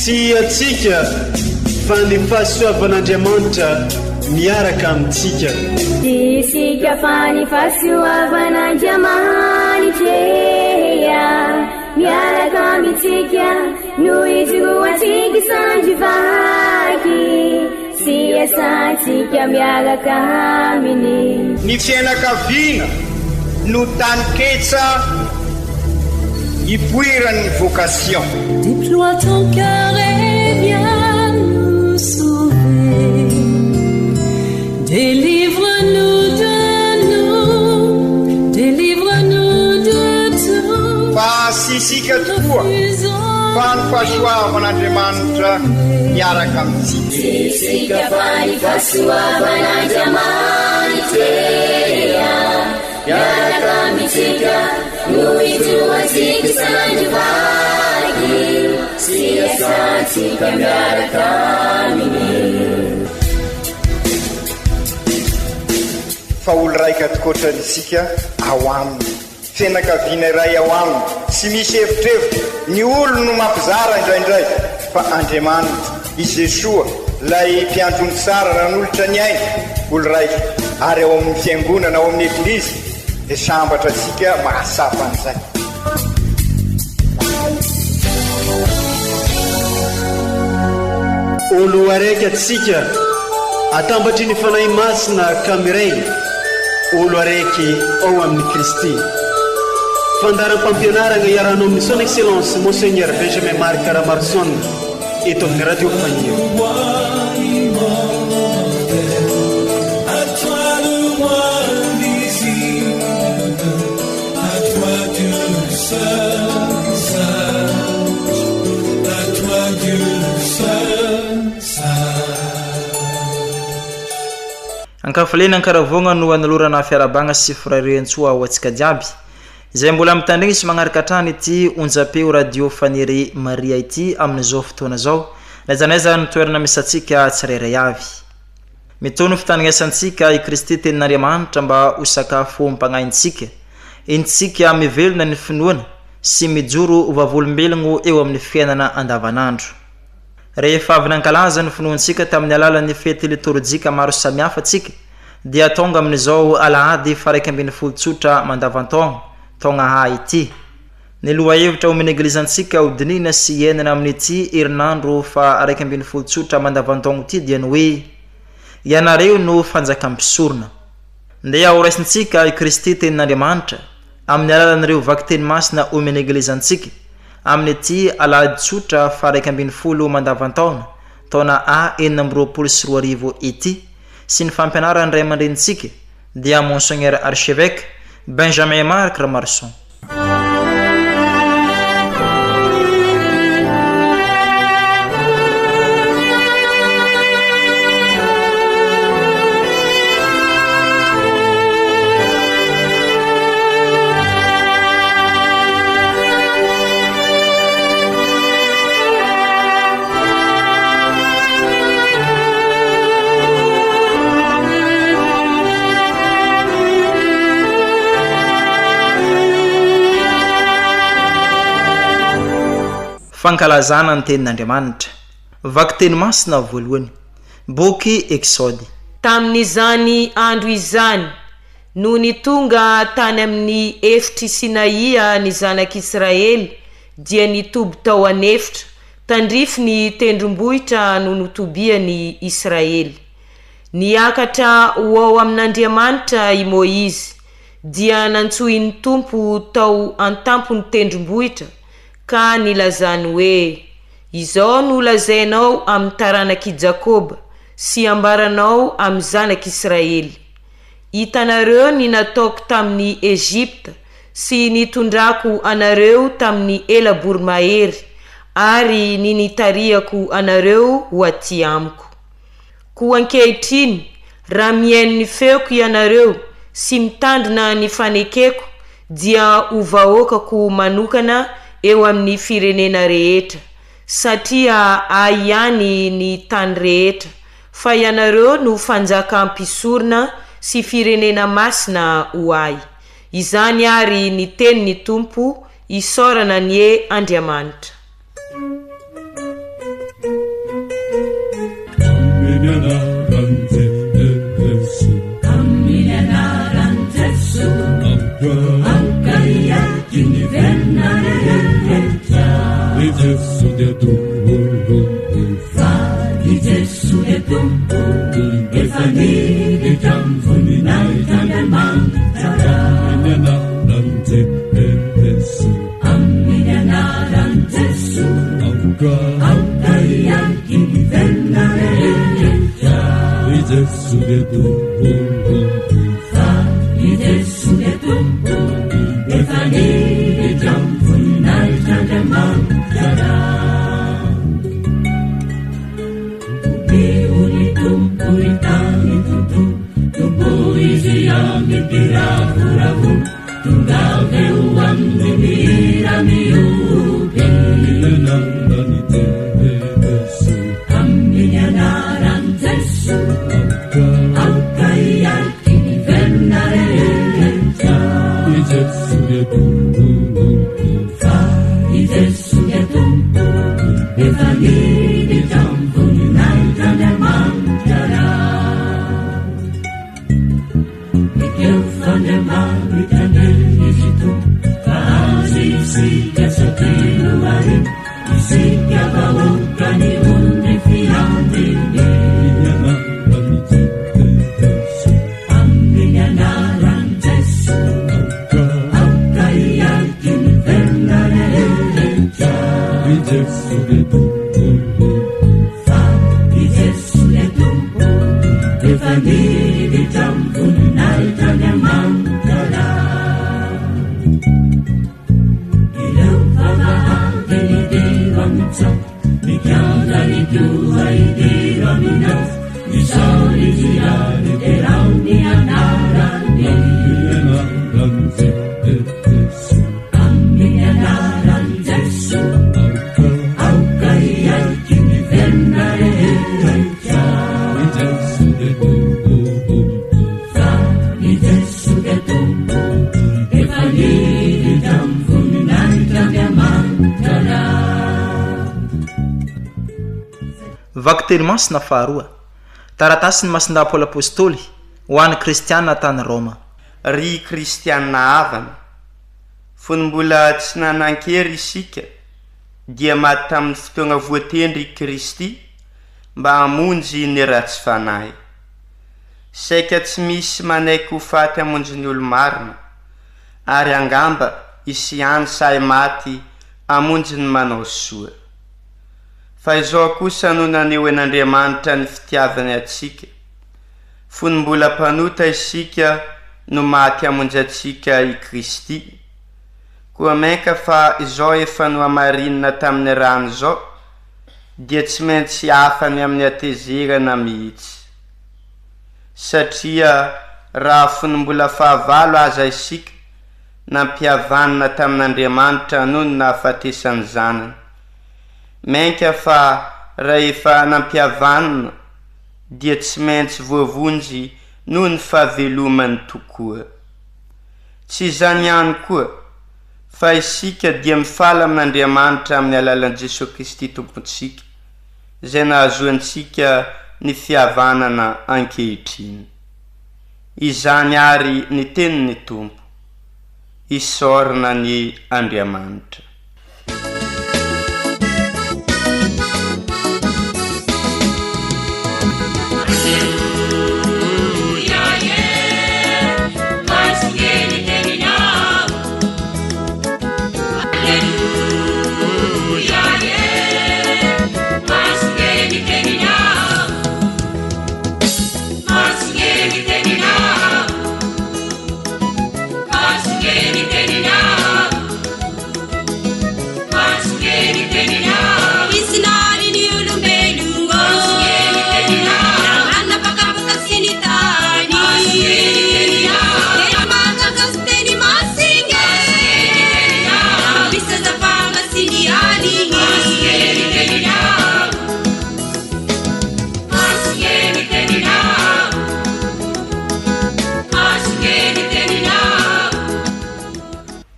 Si atsika fa ny fahasoavan'Andriamanitra miaraka amintsika. Isika fa ny fahasoavan'Andriamanitra miaraka amintsika noho izoatsika sandrivaky sy asantsika miaraka aminy. Ny fianakaviana no taniketsa ipoiran'ny vocation. Déploie ton cœur et viens nous sauver. Délivre-nous de tout. Fa sisika tokoa fa ny fahasoavan'Andriamanitra miaraka amintsika. Sisika fa ny fahasoavan'Andriamanitra miaraka amintsika noho izoatsika sandrivaky sy asantsika miaraka aminy. Fa olo raika atokotran'isika ao aminy, fianakaviana iray ao aminy, sy misy hevitrevitra ny olo no mampizara indraindray, fa Andriamanitra i Jesoa lay mpiandrony tsara ran'olotra ny aina olo raika, ary ao amin'ny fiangonana ao amin'ny eglizy dia sambatra antsika mahasapa an'izay. Olo araiky atsika atambatry ny fanahy masina kamiray, olo araiky ao amin'ny Kristy. Fandaram-pampianarana iaranao amin'ny son excellence Monseigneur Benjamin Marc Caramarson eto amin'ny radio Fagnion. Ankafalena ankaravogna no analorana fiarabagna sy firairentsoa ho atsika jiaby izay mbola mitandregny sy magnaraka hatrany ity onjapeo radio Fanery Maria ity amin'izao fotoana zao, laizanaiza ny toerana misy atsika tsirairay avy. Mitono fitandregnesantsika i Kristy tenin'Andriamanitra mba ho sakafo mpagnaintsika, intsika mivelona ny finoana sy mijoro vavolombelogno eo amin'ny fiainana andavanandro. Rehefa avy nankalaza ny finoantsika tamin'ny alalan'ny fety liturjika maro samihafa atsika dia tonga amin'izao alahady fa 12 tsotra mandavantaogno tonga ha ity. Ny lohahevitra amin'ny eglizantsika ho dinina sy ienana amin'ity herinandro fa 12 tsotra mandavantaogno ity dia ny hoe ianareo no fanjakam-pisorona. Ndeha ho raisintsika i Kristy tenin'Andriamanitra amin'ny alalan'ireo vaky teny masina amin'ny eglizantsika amin'ity alahady tsotra fa 12 mandavantaona taona A2024 ity sy ny fampianaran'ny ray aman-drenitsika dia Monseigneur Archevêque Benjamin Marc Caramarson. Fankalazana ny tenin'Andriamanitra. Vaky teny masina voalohany. Boky Exode. Tamin'izany andro izany no nitonga tany amin'ny efitry Sinaia ny zanak'Israely dia nitoby tao anefitra tandrify ny tendrombohitra no notobiany Israely. Niakatra ho ao amin'Andriamanitra i Moizy dia nantsohy ny tompo tao antampony tendrombohitra ka nilazany hoe izao no lazainao amin'ny taranak'i Jakoba sy ambaranao amin'ny zanak'Israely. Hitanareo ny nataoko tamin'ny Egypta sy nitondrako anareo tamin'ny ela boromahery ary ny nitariako anareo ho aty amiko. Ko ankehitriny raha mihaino ny feoko ianareo sy mitandrina ny fanekeko dia ho vahoakako manokana eo amin'ny firenena rehetra satria ihany ny tany rehetra fa ianareo no fanjakam-pisorona sy firenena masina ho ahy. Izany ary ny teny ny tompo isaorana ny Andriamanitra. Vakitely masina faharoa taratasy ny masinda Paoly apôstôly ho an'ny kristianina tany Roma. Ry kristianina havana, fony mbola tsy nanan-kery isika dia maty tamin'ny fotoana voatendry Kristy mba hamonjy ny ratsy fanahy. Saika tsy misy manaiky ho faty hamonjy ny olo-marina, ary angamba isy ihany sahy maty hamonjy ny manao soa. Fa izao kosa no naneho an'Andriamanitra ny fitiavany atsika, fony mbola mpanota isika no maty hamonjy atsika i Kristy. Koa mainka fa izao efa no hamarinina tamin'ny rano izao, dia tsy maintsy hafany amin'ny atezerana mihitsy. Satria raha fony mbola fahavalo aza isika nampihavanana tamin'Andriamanitra noho ny nahafatesany zanany, mainka fa raha efa nampihavanana dia tsy maintsy voavonjy noho ny fahavelomany tokoa. Tsy izany ihany koa fa isika dia mifaly amin'Andriamanitra amin'ny alalan'i Jesosy Kristy tompontsika, izay nahazoantsika ny fihavanana ankehitriny. Izany ary ny tenin'ny Tompo, isaorana ny Andriamanitra.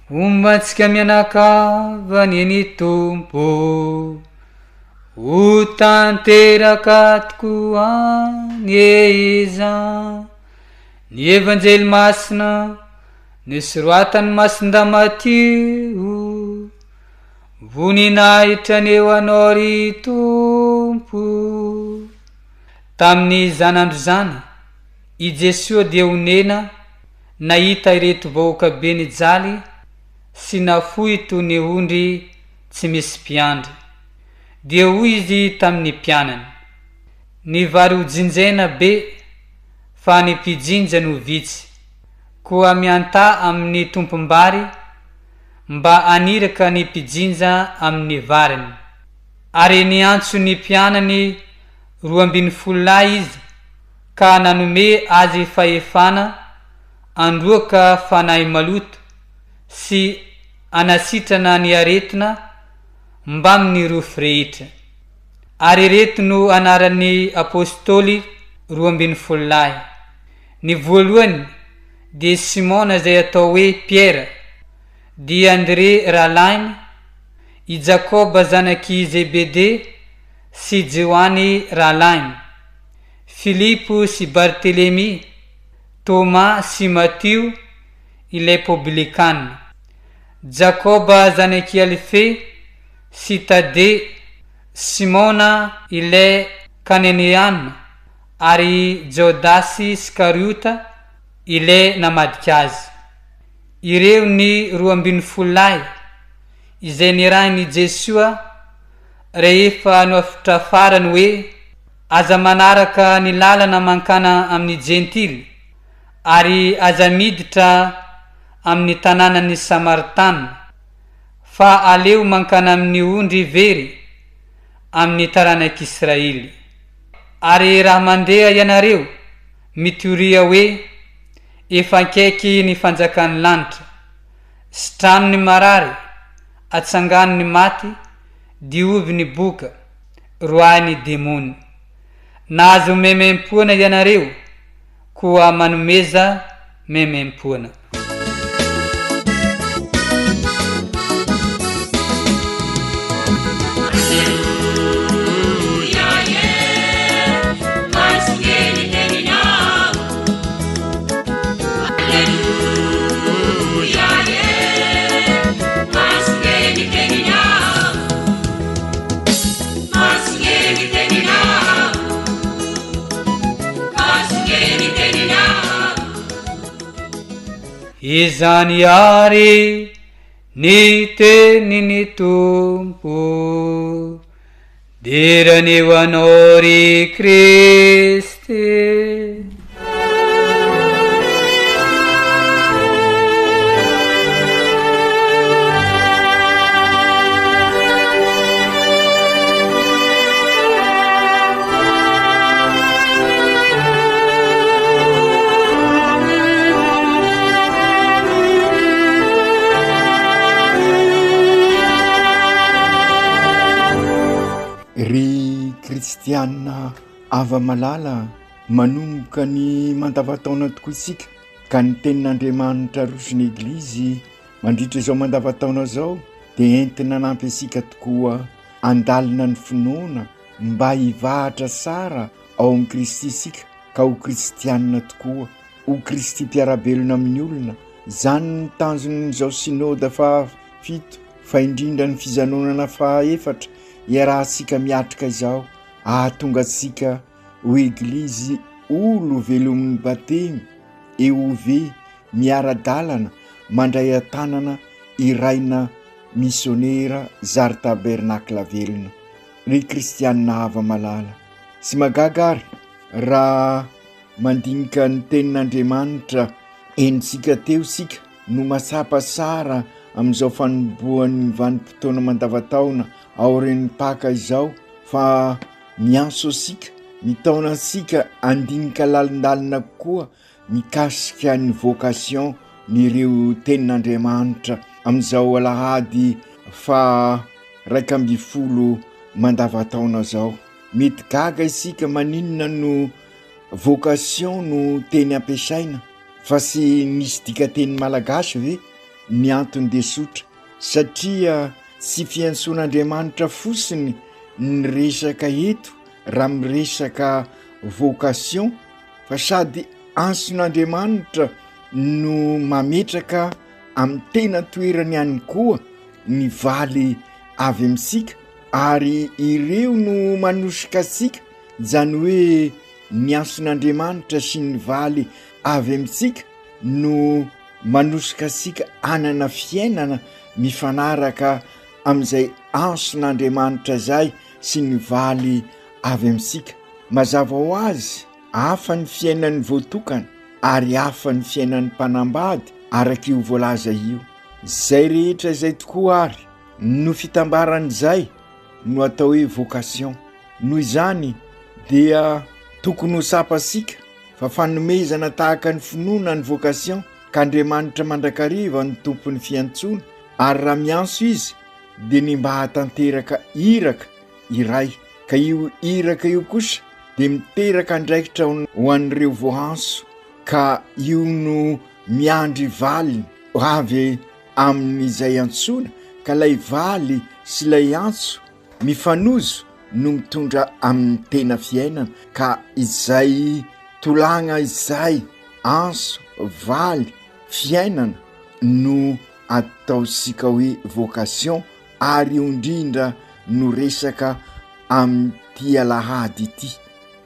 Ombantsika mianakavany ny Tompo, ho tanteraka tokoa ny eza ny evanjely masina ny soroatany masinda Matio voninahitra neo anao ry Tompo. Tamin'ny zanandro zany i Jesua dia onena nahita ireto vahoaka be nijaly sy nafoy toy ny ondry tsy misy mpiandry. Dia hoy izy tamin'ny mpianany, ny vary ho jinjaina be fa ny mpijinja no vitsy, koa mianta amin'ny tompombary mba aniraka ny mpijinja amin'ny variny. Ary niantso ny mpianany 12 izy ka nanome azy fahefana androaka fanahy maloto sy anasitrana ny aretina mba amin'ny rofy rehetra. Ary reto no anaran'ny apôstôly 12. Ny voalohany dia Simona izay atao hoe Pierre, dia André ralainy, i Jakoba zanaky Zebede sy Joany ralainy, Filipo sy Bartelemy, Thomas sy Matio ilay publikana, Jakoba zanaky Alfe sy Tade, Simona ilay Kaneneana, ary Jodasy Iskariota ilay namadika azy. Ireo ny 12 izay nirahiny Jesua rehefa noafitra farany hoe aza manaraka ny lalana mankana amin'ny jentily ary aza miditra amin'ny tanànan'ny Samaritana, fa aleo mankana amin'ny ondry very amin'ny taranak'Israely. Ary raha mandeha ianareo mitoria hoe efa akaiky ny fanjakan'ny lanitra, sitranony marary, atsangany maty, diovy ny boka, roany demony. Nahazo memempoana ianareo koa manomeza memempoana. Izany ary ny teniny Tompo, diran'eo anao ry Kristy. Ry kristianina ava malala manomboka ny mandavataona tokoa isika ka ny tenin'Andriamanitra rosiny eglizy mandritra izao mandavataona zao dia entina nampy isika tokoa andalina ny finoana mba hivahatra sara ao amin'ny Kristy isika ka ho kristianina tokoa, ho Kristy mpiarabelona amin'ny olona. Zany ny tanjon'izao synôda fa 7 fa indrindra ny fizanonana fa 4 iarahantsika miatrika izao ahatonga antsika ho eglizy olo velomin'ny batemy EOV miara-dalana mandray antanana iraina missionera zary tabernakla velona. Ry kristianina ava malala sy magagary raha mandinika ny tenin'Andriamanitra enitsika teo sika no masapa sara amin'izao fanomboan'ny vanim-potoana mandavataona aorin'ny Paka izao, fa mianso asika mitaona ansika andinika lalindalina koa mikasika ny vocation nireo tenin'Andriamanitra amin'izao alahady fa 12 mandavataona zao. Mety gaga isika maninona no vocation no teny ampiasaina fa sy nisy dikateny malagasy ve? Ny antony de sotra satria tsy fiantson'Andriamanitra fosiny ny resaka eto raha miresaka vocation fa sady anson'Andriamanitra no mametraka amin'ny tena toerany ihany koa ny valy avy amintsika ary ireo no manosika asika zany hoe ny anson'Andriamanitra sy ny valy avy amintsika no manosika asika anana fiainana mifanaraka amin'izay anson'Andriamanitra zay sy ny valy avy amintsika. Mazava ho azy hafa ny fiainan'ny voatokana ary hafa ny fiainan'ny mpanambady araka io voalaza io. Zay rehetra zay tokoa ary no fitambaran'izay no atao hoe vocation. Noho izany dia tokony ho sapasika fa fanomezana tahaka ny finoana ny vocation ka Andriamanitra mandrakariva ny tompon'ny fiantsoana ary raha miantso izy dia ny mba hatanteraka iraka iray ka io iraka io kosa dia miteraka andraikitra ho an'ireo voantso ka io no miandry valy avy amin'izay antsoana ka lay valy sy lay antso mifanozo no mitondra amin'ny tena fiainana ka izay tolagna izay antso valy fiainana no ataosika hoe vocation ary indrindra no resaka amin'ny alahady ity.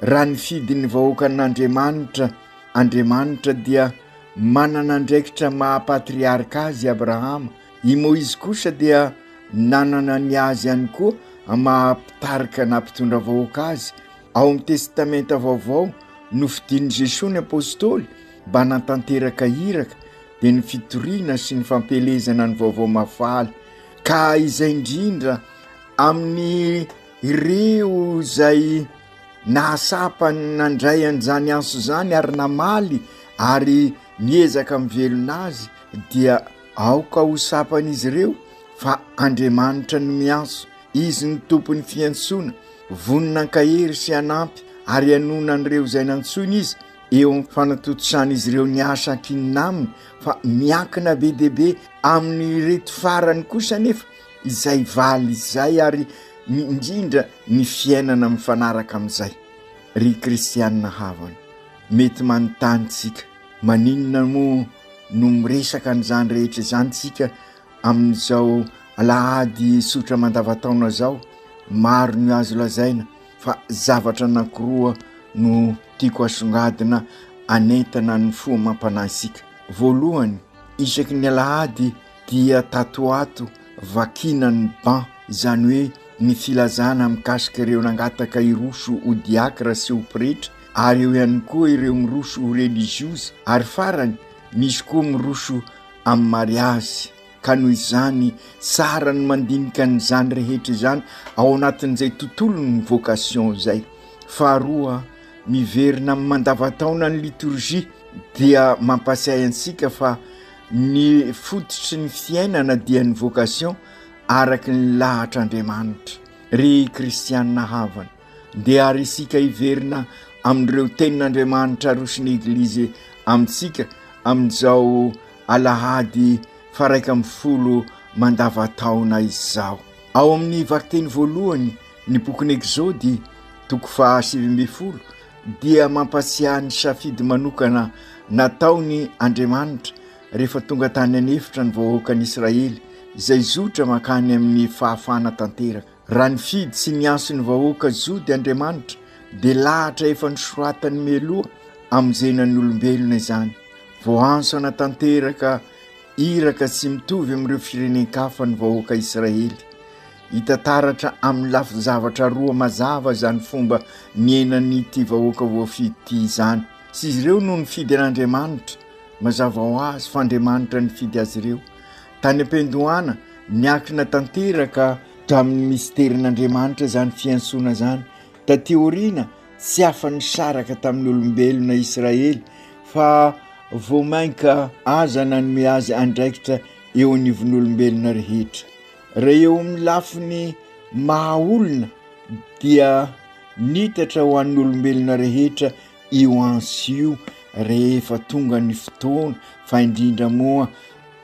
Raha ny fidin'ny vahoaka n'Andriamanitra, Andriamanitra dia manana andraikitra mahapatriarika azy Abrahama. I Moizy kosa dia nanana ny azy ihany koa mahampitarika nampitondra vahoaka azy. Ao amin'ny testamenta vaovao no fidin'i Jesosy ny apôstôly mba natanteraka iraka dia ny fitoriana sy ny fampelezana ny vaovao mafaly ka izay indrindra amin'ny ireo zay nahasapa nandray an'izany anso zany ary namaly ary miezaka mivelona azy dia aoka ho sapan'izy ireo fa Andriamanitra no mianso. Izy ny tompon'ny fiantsoana, voninankahery sy anampy ary anona an'ireo zay nantsoina izy eo amin'ny fanatotosan'izy ireo ny asa ankinina aminy fa miankina be deaibe amin'ny reto farany kosa nefa izay valy izay ary indrindra ny fiainana mifanaraka amin'izay. Ry kristianina havana, mety manontanytsika maninona moa no miresaka an'izany rehetra izany tsika amin'izao alahady sotra mandavataona zao. Maro ny azo lazaina fa zavatra anankiroa no tiako asongadina anentana ny fo mampanahy isika. Voalohany, isaky ny alahady dia tatoato vakina ny ban, izany hoe ny filazana mikasika ireo nangataka iroso ho diakra sy ho pretra ary eo ihany koa ireo miroso ho religiozy ary farany misy koa miroso amin'ny mariazy. Ka noho izany tsara ny mandinika n'izany rehetra izany ao anatin'izay tontolo ny vocation zay. Faharoa, miverina amin'ny mandavataona ny liturgie dia mampasiahy antsika fa ny fototry ny fiainana dia ny vocation araky ny lahatr'Andriamanitra. Ry kristianina havana, dia ary isika hiverina amin'ireo tenin'Andriamanitra arosiny eglizy amintsika amin'izao alahady faraika amin'ny folo mandavataona izao. Ao amin'ny vakiteny voalohany ny bokin'ny Exôdy 7:20 dia mampasiahy ny safidy manokana nataony Andriamanitra rehefa tonga tany anefitra ny vahoakan'i Israely izay zotra makany amin'ny fahafana tanteraka. Raha ny fidy sy ny anso ny vahoaka zody Andriamanitra dia lahatra efa nisoratany mialoha amin'izay olombelona izany. Voanso anatanteraka iraka sy mitovy amin'ireo firenen-kafa ny vahoaka Israely. Hitataratra amin'ny lafy zavatra roa mazava zany fomba nienany ity vahoaka voafidy ity izany. Sy izy ireo no nifidy an'Andriamanitra, mazava ho azy fa Andriamanitra nifidy azy ireo. Tany am-pendohana niakina tanteraka tamin'ny misterin'Andriamanitra zany fiantsoana zany. Taty aoriana tsy afa-nisaraka tamin'ny olombelona Israely fa voamainka aza nanome azy andraikitra eo anivon'olombelona rehetra. Raha eo amin'ny lafiny mahaolona dia nitatra ho an'olombelona rehetra io anso io rehefa tonga ny fotoana fa indrindra moa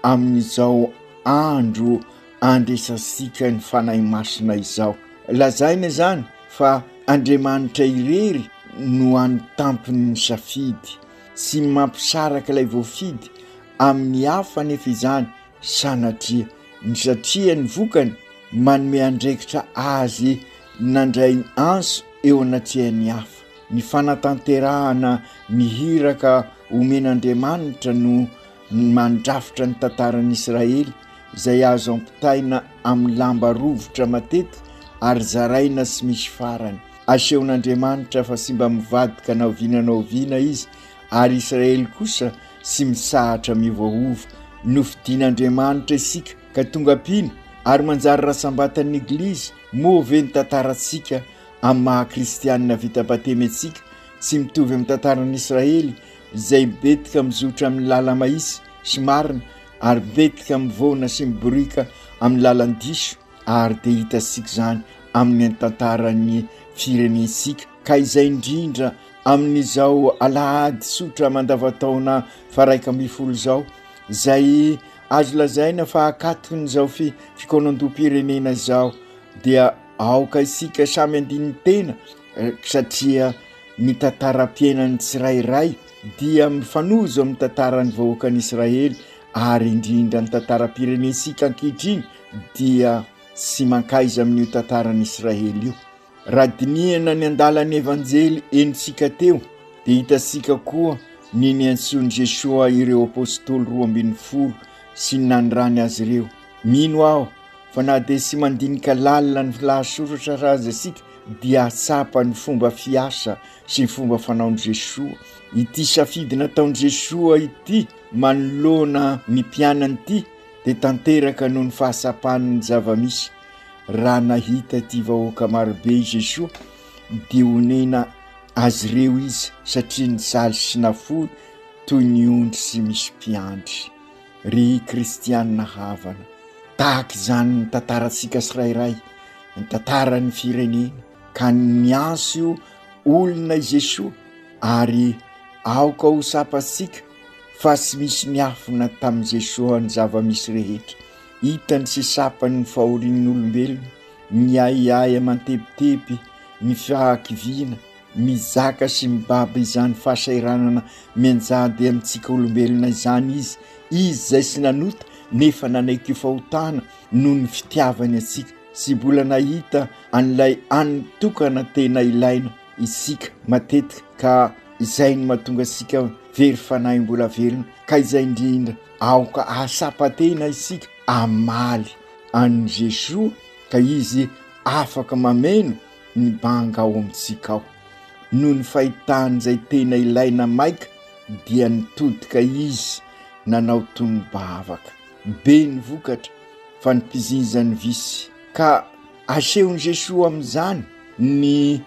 amin'izao andro andresasika ny fanahy masina izao. lazaina zany fa Andriamanitra irery no any tampony safidy sy mampisaraka ilay voafidy amin'ny hafa nefa izany sanatria ny satria ny vokany manome andraikitra azy nandray anso eo anatrihan'ny hafa. Ny fanatanterahana mihiraka omen'Andriamanitra no mandrafitra ny tantaran'i Israely izay azo ampitaina amin'ny lamba rovotra matetika ary zaraina sy misy farany. Asehon'Andriamanitra fa sy mba mivadika naoviana izy ary Israely kosa sy misahatra miovaova. Nofidian'Andriamanitra isika ka tonga pino ary manjary rasambatan'ny Eglizy move ny tantarantsika amin'ny maha-kristianina vita batemy antsika sy mitovy amin'ny tantaran'i Israely izay betika mizotra amin'ny lala mahisy sy marina ary betika mivona sy miborika amin'ny lalan-diso ary dia hitasika izany amin'ny tantaran'ny firenensika. Ka izay indrindra amin'izao alahady sotra mandavataona faraika ambin'ny folo izao izay azo lazaina fa akatok'izao fikonan-doam-pirenena izao dia aoka isika samy andininy tena satria ny tantaram-piainan'ny tsirairay dia mifanozo amin'ny tantaran'ny vahoakan'i Israely ary indrindra ny tantaram-pirenensika ankehitriny dia sy mankaiza amin'io tantaran'i Israely io. Raha dinihana ny andalan'ny evanjely enitsika teo dia hitasika koa ny antsoin'i Jesosy ireo apôstôly 12 sy nanirany azy ireo. Mino aho fa na dia sy mandinika lalina ny lahasoratra raza isika dia atsapa ny fomba fiasa sy ny fomba fanaon'i Jesosy. Ity safidy nataon'i Jesosy ity manoloana ny mpianany ity dia tanteraka noho ny fahasapan'ny zavamisy. Raha nahita ity vahoaka marobe i Jesosy dia onena azy ireo izy satria nisaly sy nafoy toy ny ondry sy misy mpiandry. Ry kristianina havana, tahaka izany ny tantarantsika tsirairay, ny tantaran'ny firenena ka nianso io olona i Jesosy ary aoka ho sapatsika fa sy misy niafina tamin'i Jesosy ny zavamisy rehetra. Hitany sy sapany ny fahorian'ny olombelona, miaiai amantepitepy, ny fahakiviana, mizaka sy mibaba izany fahasairanana mianjady amintsika olombelona izany izy izay sy nanota nefa nanaiky fahotana noho ny fitiavany atsika sy mbola nahita an'ilay anitokana tena ilaina isika matetika ka izay no mahatonga asika very fanahy mbola velona. Ka izay indrindra aoka ahasapatena isika amaly an'i Jesosy ka izy afaka mameno ny banga ao amintsika ao. Noho ny fahitany izay tena ilaina maika dia nitodika izy nanao tony bavaka be ny vokatra fa nipizinjany visy. Ka asehon'i Jesosy amin'izany ny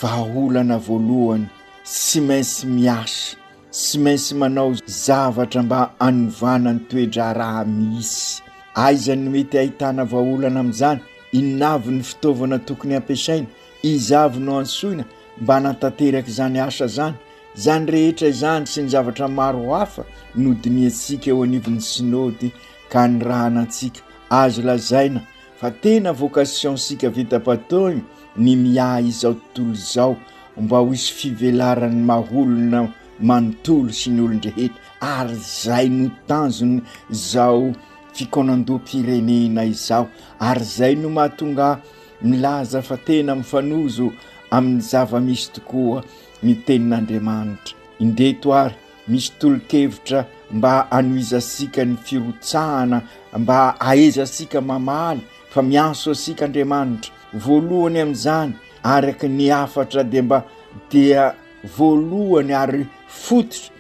vahaolana voalohany sy mainsy miasa, sy mainsy manao zavatra mba anovana ny toedra raha misy. Aizany mety ahitana vahaolana amin'izany, inavy ny fitaovana tokony ampiasaina, izavy no ansoina mba natanteraka izany asa zany. Zany rehetra izany sy ny zavatra maro hafa nodiniantsika eo anivon'ny synody ka nirahanantsika. Azo lazaina fa tena vocationtsika vita patony ny miahy izao tontolo izao mba ho isy fivelaran'ny maholona manontolo sy ny olon-drehetra ary zay no tanjony izao fikonan-doam-pirenena izao ary zay no mahatonga milaza fa tena mifanozo amin'ny zavamisy tokoa ny tenin'Andriamanitra. Indeto ary misy tolo-kevitra mba anoizasika ny firotsahana, mba aezasika mamaly fa mianso asika Andriamanitra. Voalohany amin'izany araka ny afatra dia voalohany ary fototra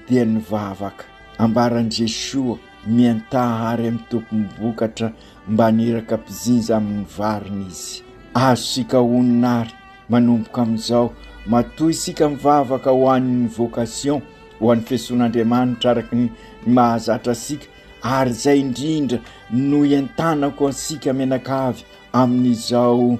dia ny vavaka. Ambaran'i Jesosy miantahary amin'ny tompom-bokatra mba niraka mpizinja amin'ny variny izy. Azo sika oninary manomboka amin'izao matoy isika mivavaka ho an'ny vocation, ho an'ny fiantsoan'Andriamanitra araka ny mahazatra asika ary zay indrindra no ientanako ansika menakavy amin'izao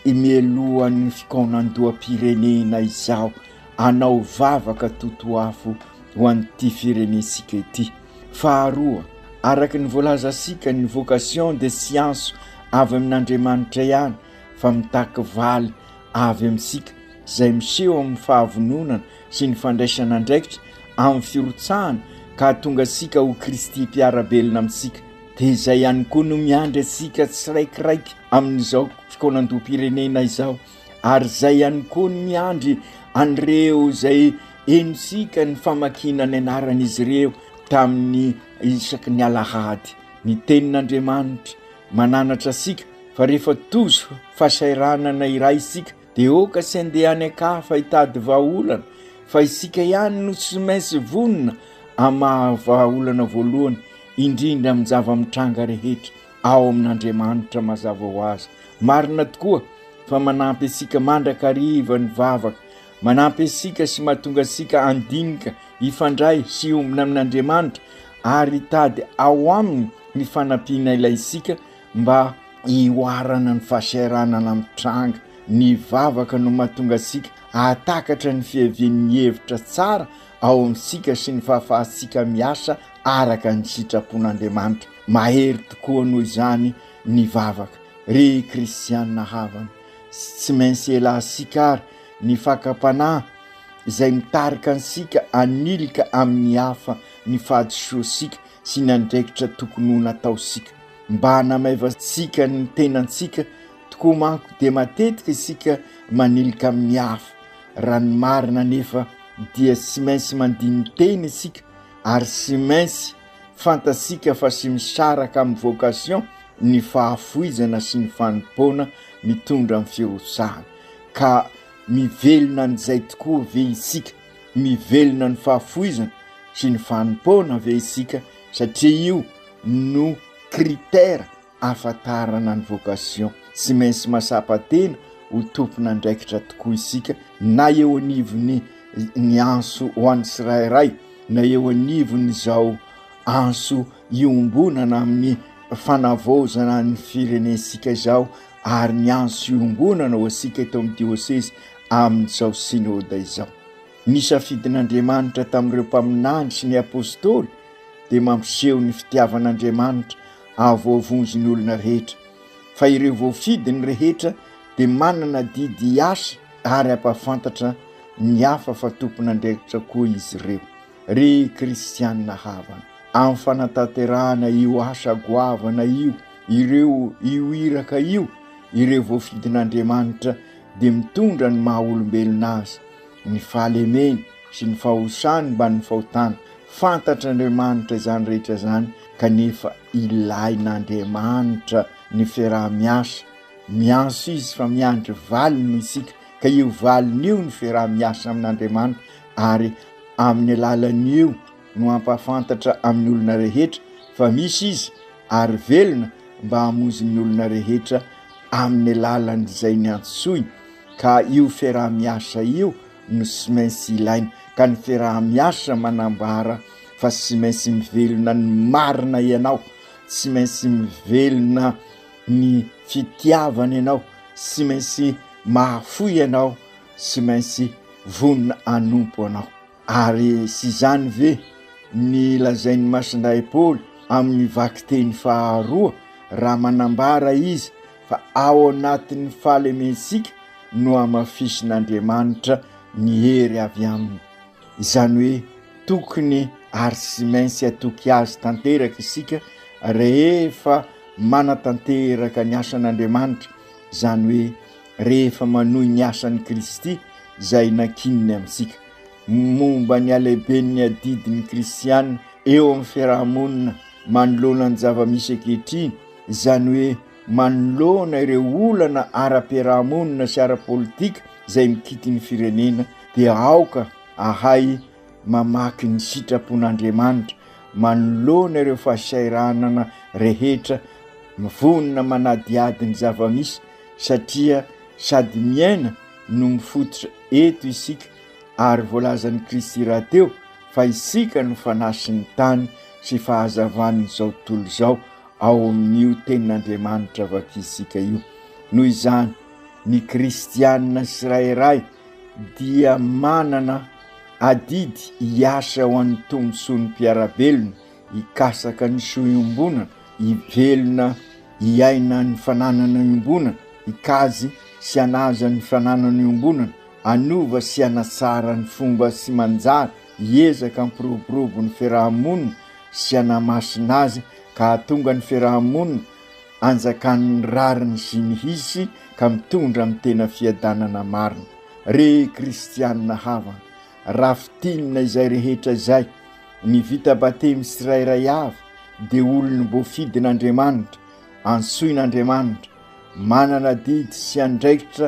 imelohan'ny fikonan-doam-pirenena izao, anao vavaka totoafo ho an'ity firenensika ity. Faharoa, araka ny voalaza asika ny vocation de science avy amin'Andriamanitra ihany fa mitaky valy avy amintsika izay miseho amin'ny fahavononana sy ny fandraisana andraikitra amin'ny firotsahana ka tonga sika ho Kristy mpiarabelona amintsika. Dia izay ihany koa no miandry antsika tsiraikiraiky amin'izao fotoanan-doha-pirenena izao, ary izay ihany koa no miandry an'ireo izay enosika ny famakina ny anaran'izy ireo tamin'ny isaky ny alahady. Ny tenin'Andriamanitra mananatra sika fa rehefa tozo fasairanana iray isika dia oka sy andeha any akafa hitady vahaolana, fa isika ihany no tsy maintsy vonona amaha vahaolana voalohany indrindra amin'ny zava-mitranga rehetra ao amin'Andriamanitra mazava ho azy. Marina tokoa fa manampy isika mandrakariva ny vavaka, manampy isika sy mahatonga isika andinika ifandray sy ombina amin'Andriamanitra ary hitady ao aminy ny fanampiana ilay isika mba hioarana ny fahasairanana mitranga. Ny vavaka no mahatonga isika ahatakatra ny fiavian'ny hevitra tsara ao amintsika sy ny fahafahantsika miasa araka ny sitrapon'Andriamanitra. Mahery tokoa noho izany ny vavaka. Ry kristianina havana, tsy maintsy elansika ary ny fakapanahy izay mitarika ansika anilika amin'ny hafa ny fahadisoasika sy ny andraikitra tokony ho nataosika mba hanamaivansika ny tenantsika. Tokoa manko dia matetika isika manilika amin'ny hafa. Raha ny marina nefa dia tsy maintsy mandiny teny isika ary tsy maintsy fantasika fa sy misaraka amin'ny vocation ny fahafoizana sy ny fanompoana mitondra amin'ny firosahana. Ka mivelona an'izay tokoa ve isika, mivelona ny fahafoizana sy ny fanompoana ve isika, satria io no kritera ahafantarana ny vocation. Tsy maintsy masapa-tena ho tompona andraikitra tokoa isika, na eo anivony ny anso ho an'ny tsirairay, na eo anivony izao anso iombonana amin'ny fanavozana ny firenensika izao, ary ny anso iombonana ho asika eto amin'ny diosesy amin'izao synôda izao. Ny safidin'Andriamanitra tamin'ireo mpaminany sy ny apôstôly dia mampiseho ny fitiavan'Andriamanitra avoavonjy ny olona rehetra, fa ireo voafidiny rehetra dia manana didy asa ary ampafantatra ny hafa fa tompon'andraikitra koa izy ireo. Ry kristianina havana, amin'ny fanatanterahana io asa goavana io, ireo io iraka io, ireo voafidin'Andriamanitra dia mitondra ny maha olombelona azy, ny fahalemeny sy ny fahosany mba ny fahotana. Fantatra Andriamanitra izany rehetra izany, kanefa ilain'Andriamanitra ny fiaraha-miasa. Mianso izy fa miandry valiny isika, ka io valiny io ny fiaraha-miasa amin'Andriamanitra, ary amin'ny alalan'io no ampafantatra amin'ny olona rehetra fa misy izy ary velona mba hamonjy ny olona rehetra amin'ny alalan'izay ny antsoiny. Ka io fiaraha-miasa io no tsy maintsy ilaina, ka ny fiaraha-miasa manambara fa tsy maintsy mivelona ny marina ianao, tsy maintsy mivelona ny fitiavana ianao, tsy maintsy mahafoy ianao, tsy maintsy vonona anompo anao. Ary sy zany ve ny lazain'ny masinday Paoly amin'ny vaky teny faharoa, raha manambara izy fa ao anatin'ny fahalemensika no amafisin'Andriamanitra ny hery avy aminy. Izany hoe tokony ary tsy maintsy atoky azy tanteraka isika rehefa manatanteraka ny asan'Andriamanitra, izany hoe rehefa manohy ny asan'ny Kristy izay nankininy amintsika. Momba ny alehiben'ny adidin'ny kristianina eo amin'ny fiarahamonina manoloana ny zava-misy ankehitriny, izany hoe manoloana ireo olana ara-piarahamonina sy ara-politika izay mikity ny firenena, dia aoka ahay mamaky ny sitrapon'Andriamanitra, manoloana ireo fahasairanana rehetra, mivonona manadiady ny zava-misy, satria sady miaina no mifototra eto isika, ary voalazan'ny Kristy rahateo fa isika no fanasin'ny tany sy fahazavan'izao tontolo izao ao amin'io tenin'Andriamanitra vakisika io. Noho izany ny kristianina tsirairay dia manana adidy hiasa ho an'ny tombosoan'ny mpiarabelona, hikasaka ny soa iombonana, hivelona hiaina ny fananana iombonana, ikazy sy anaza ny fananany ombonana, anova sy anasara ny fomba sy manjary, hiezaka ampiroborobo ny fiarahamonina sy anamasina azy ka hatonga ny fiarahamonina anjakan'ny rariny sy ny hisy ka mitondra amin'ny tena fiadanana marina. Re kristianina havana, rafitinina izay rehetra izay, ny vita batemy tsirairay avy dia olony boafidin'Andriamanitra, ansoin'Andriamanitra, manana didy sy andraikitra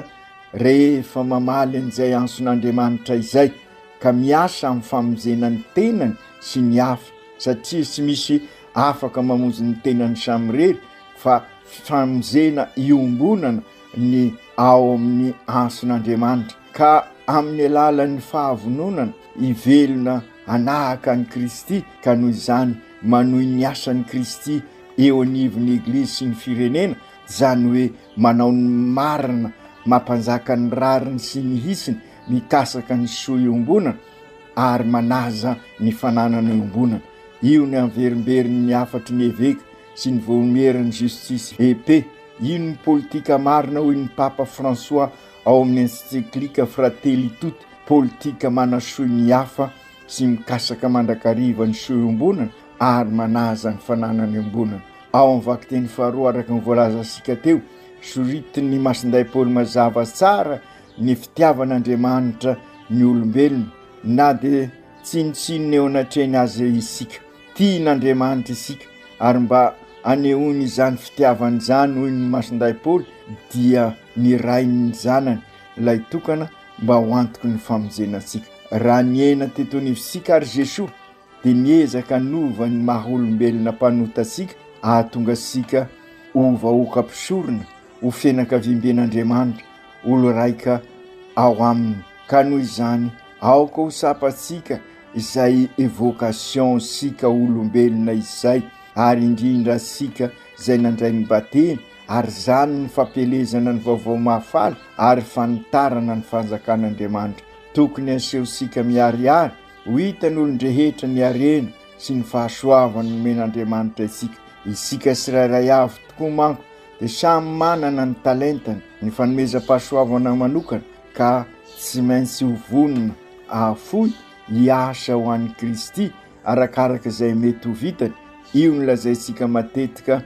rehefa mamaly an'izay anson'Andriamanitra izay ka miasa amin'ny famonjenany tenany sy ny hafa, satria tsy misy afaka mamonjy ny tenany samirery fa famonjena iombonana ny ao amin'ny anson'Andriamanitra, ka amin'ny alalan'ny fahavononana ivelona anahaka ny Kristy, ka noho izany manohy ny asan'ny Kristy eo anivon'ny Eglizy sy ny firenena, zany hoe manao ny marina mampanjaka ny rariny sy ny hisiny mikasaka ny soa iombonana ary manaza ny fananana iombonana. Io ny anverimberin'ny afatry ny eveka sy ny vomeriny justice EP. Io ny politika marina hoy ny Papa François ao amin'ny encyclique Fratelli Tutti, politika manasoa ny hafa sy mikasaka mandrakariva ny soa iombonana ary manaza ny fananana iombonana. Ao amin'ny vakiteny faharoa araka ny voalaza sika teo, soritiny Masinday Paoly mazava tsara ny fitiavan'Andriamanitra ny olombelona, na dia tsinotsinony eo anatreny azy isika. Tian'Andriamanitra isika ary mba anehoany izany fitiavany izany hoy ny Masinday Paoly dia ny rainy zanany ilay tokana mba ho antoky ny famonjenantsika. Raha niena teto anivosika ary Jesoa dia niezaka nova ny maha olombelona mpanota sika, ahatonga sika ho vahoaka ampisorona, ho fianakavimben'Andriamanitra, olo raika ao aminy. Ka noho izany aoka ho sapatsika izay evocation sika olombelona izay, ary indrindra sika izay nandray ny bateny ary zany ny fampelezana ny vaovao mahafaly ary fanitarana ny fanjakan'Andriamanitra. Tokony aseho sika miariary ho hitan'olon-drehetra ny arena sy ny fahasoavany nomen'Andriamanitra isika. Isika tsirairay avy tokoa manko dia samy manana ny talentany, ny fanomezam-pahasoavana manokana, ka tsy maintsy ho vonona ahafoy hiasa ho an'ny Kristy arakaraka izay mety ho vitany. Io no lazaitsika matetika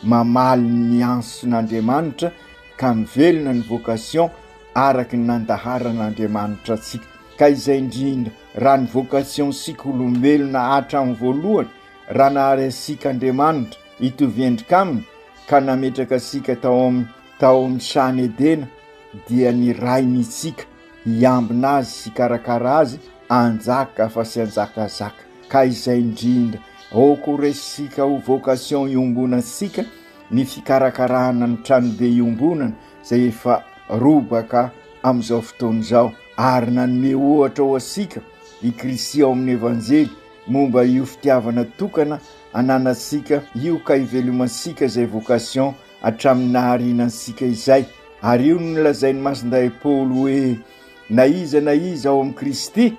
mamaly ny anson'Andriamanitra ka mivelona ny vocation araky ny nandaharan'Andriamanitra atsika. Ka izay indrindra raha ny vocation sika olombelona hatramin'ny voalohany, raha nahary asika Andriamanitra hitovy endrika aminy ka nametraka sika tao amin'ny sany Edena, dia ny rainy isika hiambina azy sy karakara azy, anjaka fa sy anjakazaka. Ka izay indrindra okoresika ho vocation iombonantsika ny fikarakarana ny tranobe iombonana izay efa robaka amin'izao fotoana izao, ary nanome ohatra ho asika i Kristy ao amin'ny evanjely momba io fitiavana tokana ananasika io ka ivelomansika izay vocation hatramin'ny naharinantsika izay. Ary io no lazain'ny Masinday Paoly hoe na iza ao amin'ny Kristy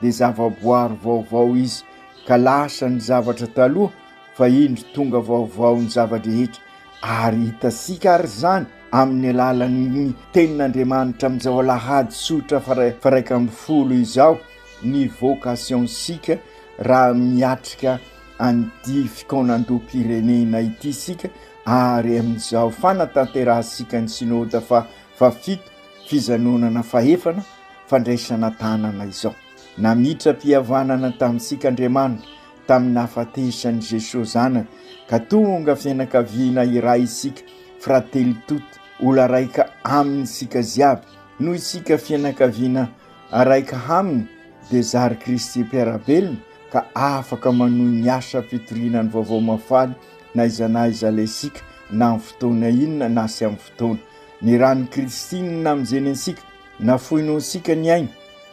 dia zavaboary vaovao izy, ka lasa ny zavatra taloha fa indro tonga vaovao ny zavadrehetra. Ary hitasika ary zany amin'ny alalan'ny tenin'Andriamanitra amin'izao alahady sotra faraika amby folo izao, ny vocation sika raha miatrika an'ity fikaonandoha-pirenena ity sika, ary amin'izao fanatanterahasika ny sinoda fa fito fizanonana faefana fandraisana tanana izao. Namitra-pihavanana tamintsika Andriamanitra tamin'ny nahafatesany Jesosy zanany, ka tonga fianakaviana iray isika Fratelli Tutti, olo raika aminy sika ziaby. Noho isika fianakaviana raika aminy dia zary Kristy mpiarabelona, ka afaka manohy ny asa fitoriana ny vaovao mafaly na iza lesika na amin'ny fotoana inona na sy amin'ny fotoana. Ny rany Kristy na amin'izeny ansika nafoino sika ny aina,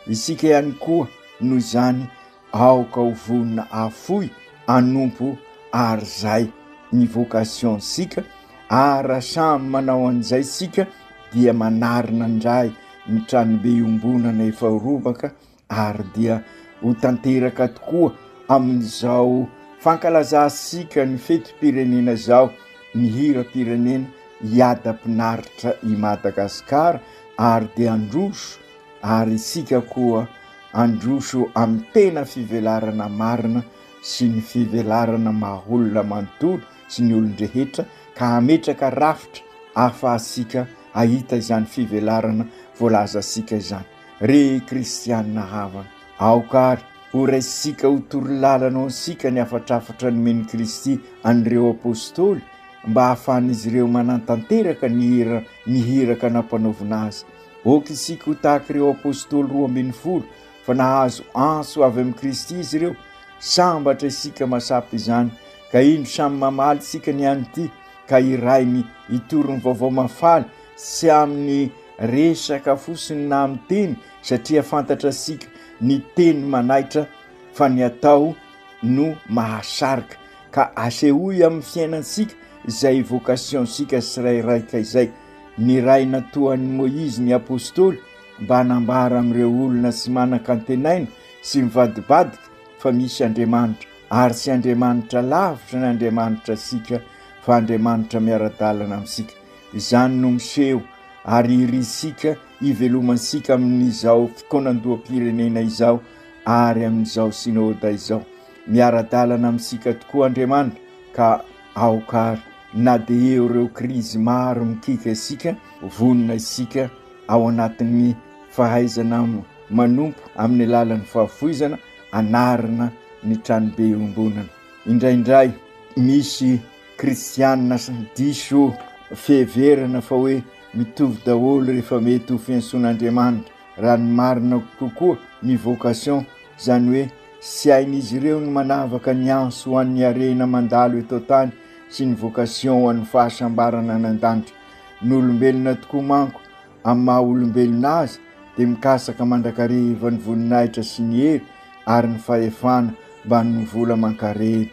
isika ihany koa noho izany aoka ho vonona afoy anompo ary zay ny vocation sika. Ary samy manao an'izay sika dia manarina ndray ny tranobe iombonana efa robaka, ary dia ho tanteraka tokoa amin'izao fankalazasika ny fety-pirenena zao, ny hira-pirenena hiada-pinaritra i Madagasikara ary dia androso ary isika koa androso amin'ny tena fivelarana marina sy ny fivelarana maholona manontolo sy ny olon-drehetra ka hametraka rafitra ahafahasika ahita izany fivelarana voalaza asika izany. Re kristianina havana aokary ho raisika ho torolalana ansika ny afatrafatra nomeny Kristy an'ireo apôstôly mba hahafahan'izy ireo manantanteraka ny hiraka nampanaovina azy. Oka isika ho tahaka ireo apôstôly 12 fa nahazo anso avy amin'ny Kristy izy ireo. Sambatra isika masapy izany ka ino samy mamaly isika ny anyty ka irainy itorony vaovao mafaly sy amin'ny resaka fosiny na amin'ny teny satria fantatra isika ny teny manaitra fa ny atao no mahasarika ka asehoy amin'ny fiainansika izay vocation sika sirairaika izay. Ny ray natoan'ny Moïse ny apôstôly mba hanambara amin'ireo olona sy manan-kantenaina sy mivadibadika fa misy Andriamanitra ary sy Andriamanitra lavitra ny Andriamanitra sika fa Andriamanitra miara-dalana aminsika. Izany no miseho ary irisika ivelomansika amin'izao fikonandoam-pirenena izao ary amin'izao sinôda izao. Miara-dalana aminsika tokoa Andriamanitra ka aokary na dia eo ireo krizy maro mikika isika vonona isika ao anatin'ny fahaizana manompo amin'ny alalan'ny fahafoizana anarina ny tranobe iombonana. Indraindray misy kristianina diso feverana fa hoe mitovy daholo rehefa mety ho fiantsoan'Andriamanitra. Raha ny marina kokoa ny vocation izany hoe sy hain'izy ireo ny manavaka ny anso ho an'ny arena mandalo eto tany sy ny vocation ho an'ny fahasambarana nan-danitra. Ny olombelona tokoa manko amin'ny maha olombelona azy dia mikasaka mandrakariva ny voninahitra sy ny hery ary ny fahefana mba ny vola mankarena.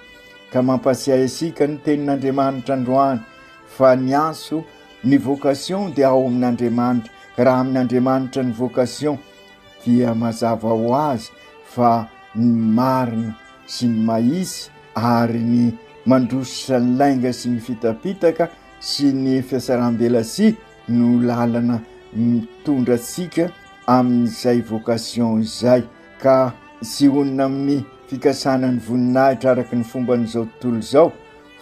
Ka mampasiahy isika ny tenin'Andriamanitra androany fa ny anso ny vocation dia ao amin'Andriamanitra ka raha amin'Andriamanitra ny vocation dia mazava ho azy fa ny marina sy ny mahisy ary ny mandrosotra ny lainga sy ny fitapitaka sy ny fiasaram-belasi no lalana mitondra antsika amin'izay vocation izay ka sy onina amin'ny fikasana ny voninahitra araka ny fomba n'izao tontolo izao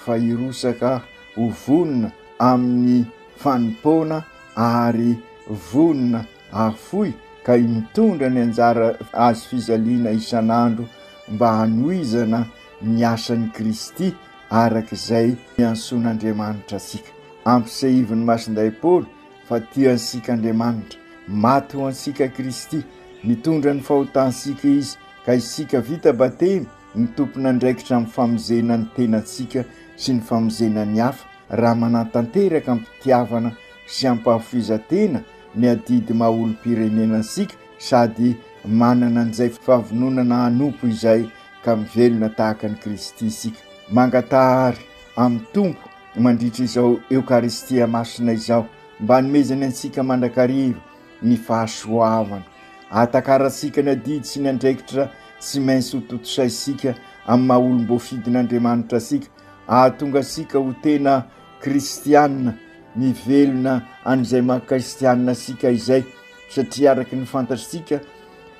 fa irosaka ho vonona amin'ny fanimpona ary vonona afoy ka mitondra ny anjara azy fizaliana isan'andro mba hanoizana ny asan'ny Kristy araka izay miantsoan'Andriamanitra asika. Ampisehivin'ny masinday Paoly fa tia ansika Andriamanitra, maty ho ansika Kristy, mitondra ny fahotansika izy ka isika vita batemy ny tompona andraikitra amin'ny famozena ny tenantsika sy ny famozena ny hafa raha manantanteraka ampitiavana sy ampahafizatena ny adidy maha-olo-pirenenantsika sady manana an'izay fahavononana hanompo izay ka mivelona tahaka ny Kristy isika. Mangatahary amin'ny tompo mandritra izao eukaristia masina izao mba nomezany antsika mandrakariva ny fahasoavana. Atakarantsika ny adidy sy ny andraikitra tsy maintsy ho totosaisika amin'ny maha-olom-boafidin'Andriamanitra asika ahatonga asika ho tena kristianina mivelona an'izay maha-kristianina asika izay satria araky ny fantatritsika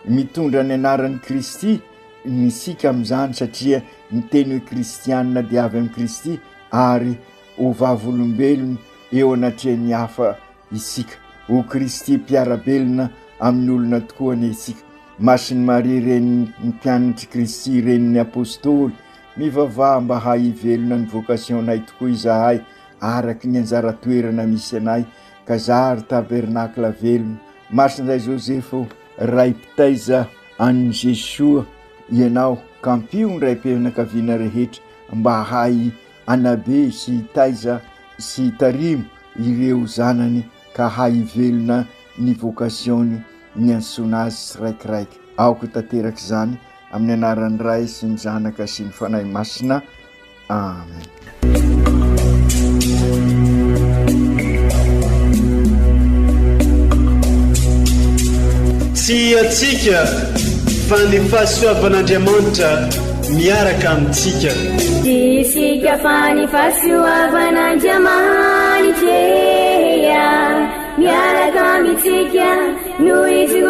mitondra ny anaran'ny Kristy ny sika amin'izany satria ny teny hoe kristianina dia avy amin'ny Kristy ary ho vavolombelona eo anatrehan'ny hafa isika ho Kristy mpiarabelona amin'ny olona tokoa ny isika. Masiny Maria reny ny mpianatry Kristy reny ny apôstôly mivavaha mba haivelona ny vocationay tokoa izahay araky ny anjara toerana misy anay ka zary tabernakla velona. Masin'izay Josefo ray mpitaiza an'i Jesoa ianao kampio ny ray mpianakaviana rehetra mba hay anabe sy hitaiza sy tarimo ireo zanany ka haivelona ny vocationny ny antsoina azy tsiraikiraiky. Aoko tanteraka izany amin'ny anaran'ny Ray sy ny Zanaka sy ny Fanahy Masina. Amen. Tsy atsika fa ny fahasoavan'Andriamanitra miaraka amintsika. Isika fa ny fahasoavan'Andriamanitra faniteya miaraka mitsika noho izy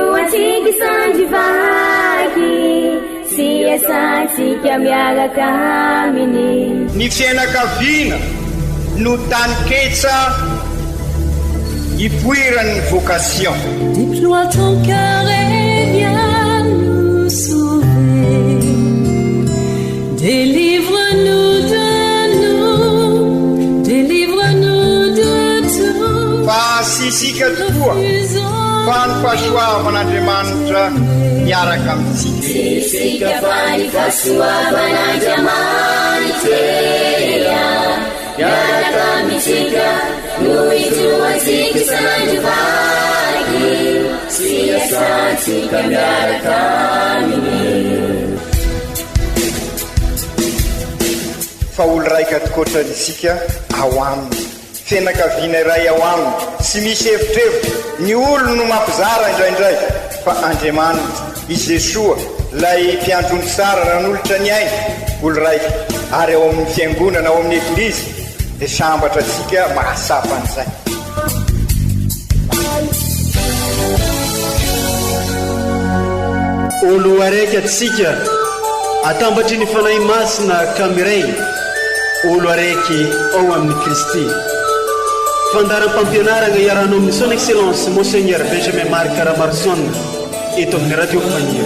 sandrivaky sy asantsika miaraka aminy. Ny fianakaviana no taniketsa ipoiran'ny vocation. Déploie ton cœur et viens nous sauver. Délivre-nous de nous, délivre-nous de tout. Fa sisika tokoa fa ny fahasoavan'Andriamanitra miaraka amintsika. Sisika fa ny fahasoavan'Andriamanitra miaraka amintsika noho izoantsika sandrivaky sy asantsika miaraka aminy. Fa olo raika tokoatranisika ao aminy fianakaviana iray ao aminy sy misy hevitrevitra ny olo no mampizara indraindray fa Andriamanitra i Jesoa lay mpiandrony tsara ranolotra ny aina olo raika ary ao amin'ny fiangonana ao amin'ny eglizy dia sambatra tsika mahasapan'izay. olo araiky atsika atambatry ny fanahy masina kamiray olo araiky ao amin'ny Kristy. Fandaram-pampianarana iarano amin'ny son excellence Monseigneur Benjamin Marc Caramarson eto amin'ny radio Fania.